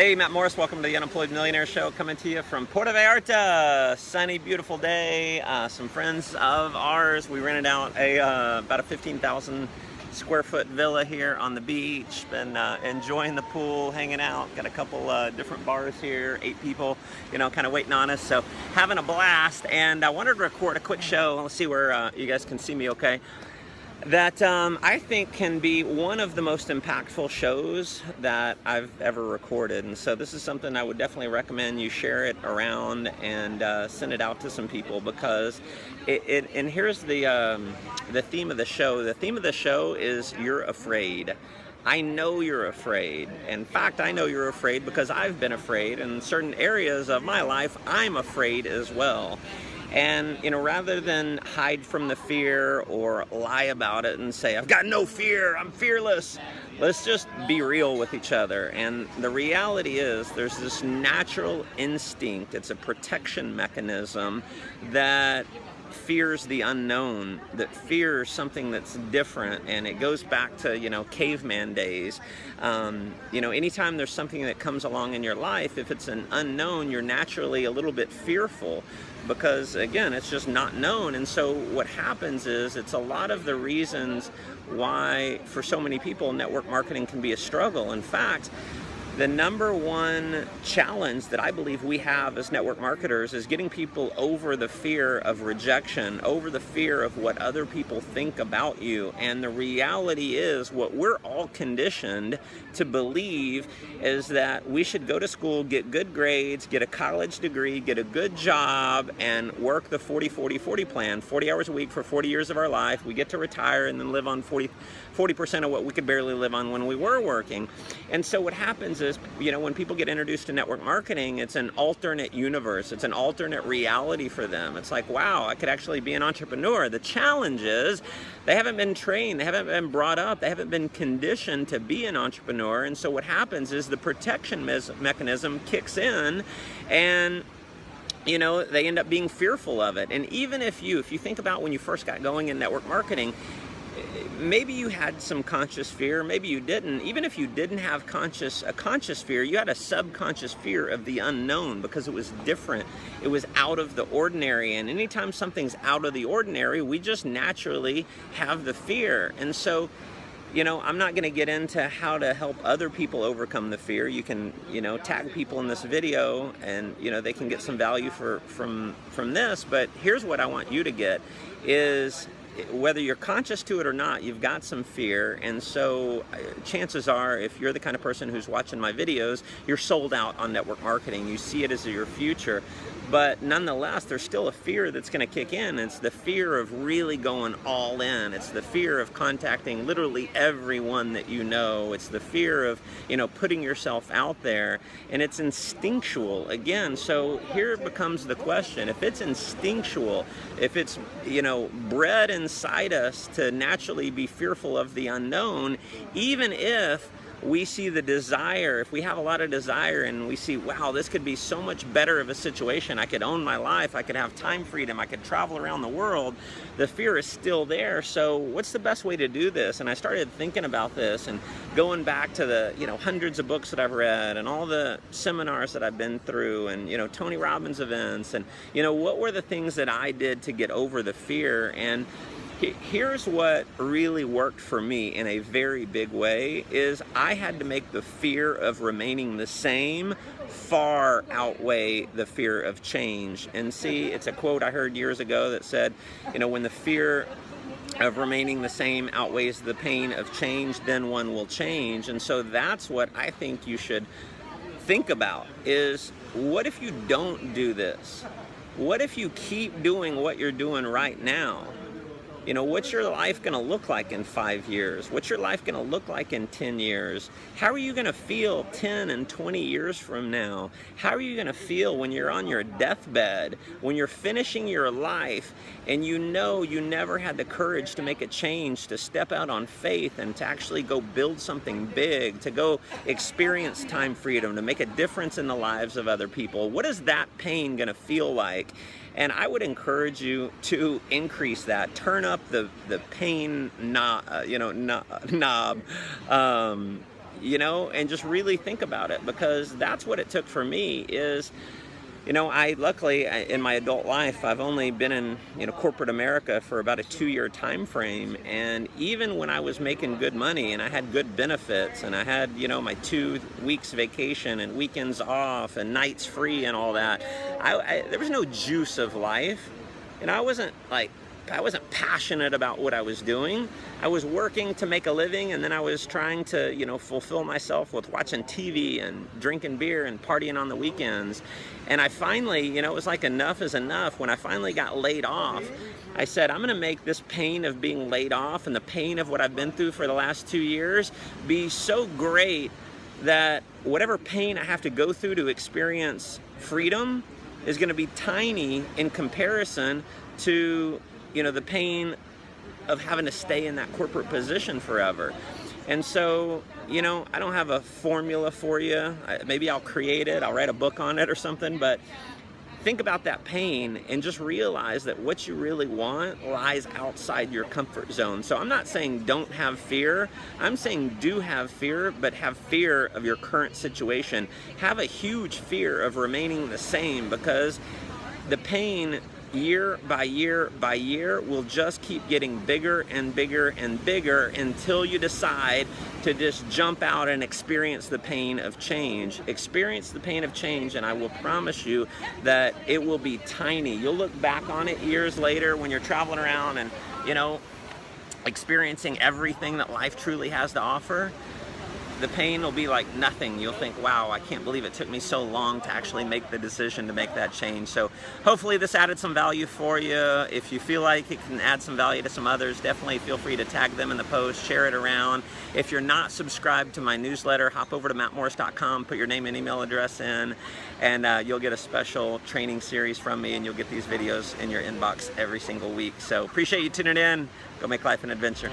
Hey, Matt Morris, welcome to the Unemployed Millionaire Show, coming to you from Puerto Vallarta. Sunny, beautiful day. Some friends of ours, we rented out about a 15,000 square foot villa here on the beach. Been enjoying the pool, hanging out. Got a couple different bars here, 8 people, kind of waiting on us. So having a blast, and I wanted to record a quick show. Let's see where you guys can see me okay. That I think can be one of the most impactful shows that I've ever recorded. And so this is something I would definitely recommend you share it around and send it out to some people, because and here's the theme of the show. The theme of the show is you're afraid. I know you're afraid. In fact, I know you're afraid because I've been afraid. In certain areas of my life, I'm afraid as well. And, rather than hide from the fear or lie about it and say, I've got no fear, I'm fearless, let's just be real with each other. And the reality is there's this natural instinct, it's a protection mechanism that fears the unknown, that fears something that's different. And it goes back to, caveman days. Anytime there's something that comes along in your life, if it's an unknown, you're naturally a little bit fearful, because again, it's just not known. And so what happens is, it's a lot of the reasons why for so many people network marketing can be a struggle. In fact, the number one challenge that I believe we have as network marketers is getting people over the fear of rejection, over the fear of what other people think about you. And the reality is, what we're all conditioned to believe is that we should go to school, get good grades, get a college degree, get a good job, and work the 40-40-40 plan, 40 hours a week for 40 years of our life. We get to retire and then live on 40% of what we could barely live on when we were working. And so what happens is, when people get introduced to network marketing, it's an alternate universe. It's an alternate reality for them. It's like, wow, I could actually be an entrepreneur. The challenge is they haven't been trained, they haven't been brought up, they haven't been conditioned to be an entrepreneur. And so what happens is the protection mechanism kicks in, and they end up being fearful of it. And even if you think about when you first got going in network marketing, maybe you had some conscious fear, maybe you didn't. Even if you didn't have a conscious fear, you had a subconscious fear of the unknown, because it was different. It was out of the ordinary. And anytime something's out of the ordinary, we just naturally have the fear. And so, I'm not going to get into how to help other people overcome the fear. You can, tag people in this video, and, they can get some value from this. But here's what I want you to get is, whether you're conscious to it or not, you've got some fear. And so chances are, if you're the kind of person who's watching my videos, you're sold out on network marketing. You see it as your future. But nonetheless, there's still a fear that's going to kick in. It's the fear of really going all in. It's the fear of contacting literally everyone that you know. It's the fear of, putting yourself out there. And it's instinctual again. So here becomes the question. If it's instinctual, if it's, bred inside us to naturally be fearful of the unknown, even if we see the desire, if we have a lot of desire and we see, wow, this could be so much better of a situation, I could own my life, I could have time freedom, I could travel around the world, the fear is still there. So what's the best way to do this? And I started thinking about this and going back to the hundreds of books that I've read and all the seminars that I've been through, and Tony Robbins events, and what were the things that I did to get over the fear. And here's what really worked for me in a very big way is, I had to make the fear of remaining the same far outweigh the fear of change. And see, it's a quote I heard years ago that said, when the fear of remaining the same outweighs the pain of change, then one will change. And so that's what I think you should think about is, what if you don't do this? What if you keep doing what you're doing right now? What's your life going to look like in 5 years? What's your life going to look like in 10 years? How are you going to feel 10 and 20 years from now? How are you going to feel when you're on your deathbed, when you're finishing your life, and you never had the courage to make a change, to step out on faith and to actually go build something big, to go experience time freedom, to make a difference in the lives of other people? What is that pain going to feel like? And I would encourage you to increase that. Turn up the pain knob. you know, and just really think about it, because that's what it took for me. Is, you know, luckily in my adult life, I've only been in, you know, corporate America for about a 2-year time frame. And even when I was making good money and I had good benefits and I had, you know, my 2 weeks vacation and weekends off and nights free and all that, there was no juice of life. And I wasn't passionate about what I was doing. I was working to make a living, and then I was trying to, you know, fulfill myself with watching TV and drinking beer and partying on the weekends. And I finally, you know, it was like enough is enough. When I finally got laid off, I said, I'm going to make this pain of being laid off and the pain of what I've been through for the last 2 years be so great that whatever pain I have to go through to experience freedom is going to be tiny in comparison to, you know, the pain of having to stay in that corporate position forever. And so, you know, I don't have a formula for you. Maybe I'll create it, I'll write a book on it or something, but think about that pain and just realize that what you really want lies outside your comfort zone. So I'm not saying don't have fear. I'm saying do have fear, but have fear of your current situation. Have a huge fear of remaining the same, because the pain year by year by year will just keep getting bigger and bigger and bigger until you decide to just jump out and experience the pain of change. Experience the pain of change, and I will promise you that it will be tiny. You'll look back on it years later when you're traveling around and, you know, experiencing everything that life truly has to offer. The pain will be like nothing. You'll think, wow, I can't believe it took me so long to actually make the decision to make that change. So hopefully this added some value for you. If you feel like it can add some value to some others, definitely feel free to tag them in the post, share it around. If you're not subscribed to my newsletter, hop over to mattmorris.com, put your name and email address in, and you'll get a special training series from me, and you'll get these videos in your inbox every single week. So appreciate you tuning in. Go make life an adventure.